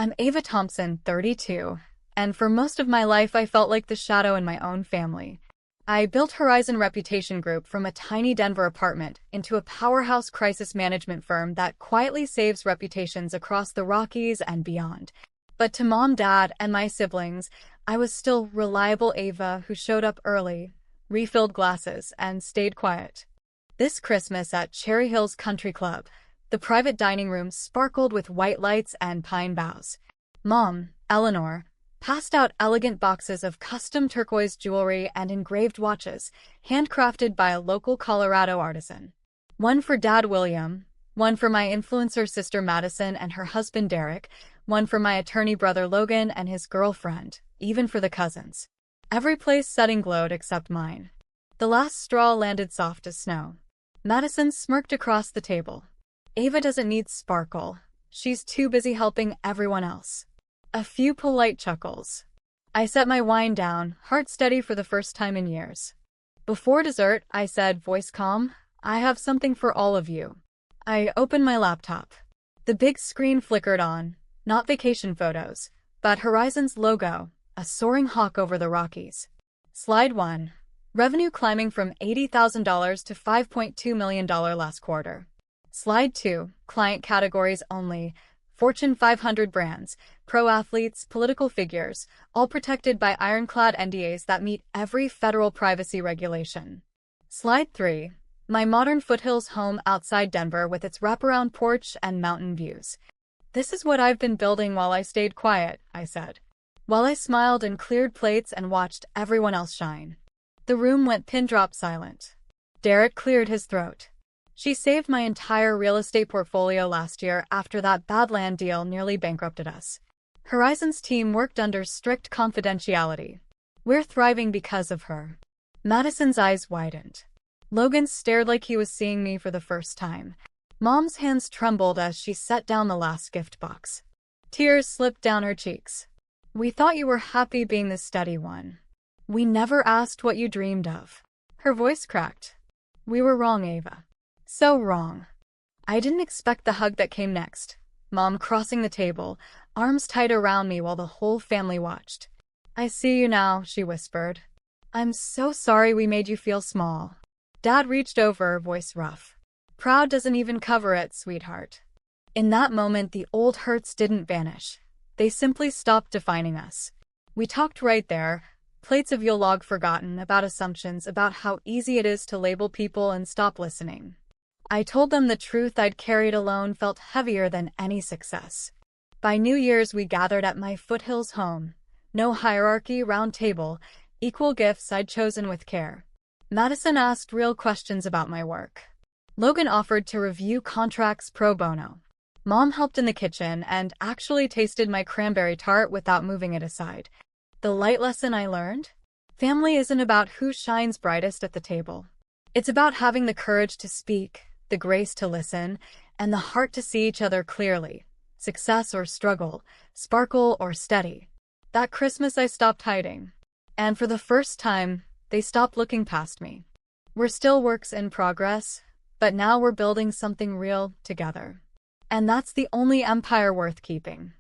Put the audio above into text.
I'm Ava Thompson, 32, and for most of my life I felt like the shadow in my own family. I built Horizon Reputation Group from a tiny Denver apartment into a powerhouse crisis management firm that quietly saves reputations across the Rockies and beyond. But to mom, dad, and my siblings, I was still reliable Ava who showed up early, refilled glasses, and stayed quiet. This Christmas at Cherry Hills Country Club, the private dining room sparkled with white lights and pine boughs. Mom, Eleanor, passed out elegant boxes of custom turquoise jewelry and engraved watches, handcrafted by a local Colorado artisan. One for Dad William, one for my influencer sister Madison and her husband Derek, one for my attorney brother Logan and his girlfriend, even for the cousins. Every place setting glowed except mine. The last straw landed soft as snow. Madison smirked across the table. Ava doesn't need sparkle. She's too busy helping everyone else. A few polite chuckles. I set my wine down, heart steady for the first time in years. Before dessert, I said, voice calm, I have something for all of you. I opened my laptop. The big screen flickered on, not vacation photos, but Horizon's logo, a soaring hawk over the Rockies. Slide 1. Revenue climbing from $80,000 to $5.2 million last quarter. Slide 2. Client categories only. Fortune 500 brands, pro athletes, political figures, all protected by ironclad NDAs that meet every federal privacy regulation. Slide 3. My modern foothills home outside Denver with its wraparound porch and mountain views. This is what I've been building while I stayed quiet, I said. While I smiled and cleared plates and watched everyone else shine. The room went pin-drop silent. Derek cleared his throat. She saved my entire real estate portfolio last year after that bad land deal nearly bankrupted us. Horizon's team worked under strict confidentiality. We're thriving because of her. Madison's eyes widened. Logan stared like he was seeing me for the first time. Mom's hands trembled as she set down the last gift box. Tears slipped down her cheeks. We thought you were happy being the steady one. We never asked what you dreamed of. Her voice cracked. We were wrong, Ava. So wrong. I didn't expect the hug that came next. Mom crossing the table, arms tight around me while the whole family watched. I see you now, she whispered. I'm so sorry we made you feel small. Dad reached over, voice rough. Proud doesn't even cover it, sweetheart. In that moment, the old hurts didn't vanish. They simply stopped defining us. We talked right there, plates of Yule-log forgotten, about assumptions, about how easy it is to label people and stop listening. I told them the truth I'd carried alone felt heavier than any success. By New Year's, we gathered at my foothills home. No hierarchy, round table, equal gifts I'd chosen with care. Madison asked real questions about my work. Logan offered to review contracts pro bono. Mom helped in the kitchen and actually tasted my cranberry tart without moving it aside. The light lesson I learned? Family isn't about who shines brightest at the table. It's about having the courage to speak, the grace to listen, and the heart to see each other clearly. Success or struggle, sparkle or steady. That Christmas I stopped hiding. And for the first time, they stopped looking past me. We're still works in progress, but now we're building something real together. And that's the only empire worth keeping.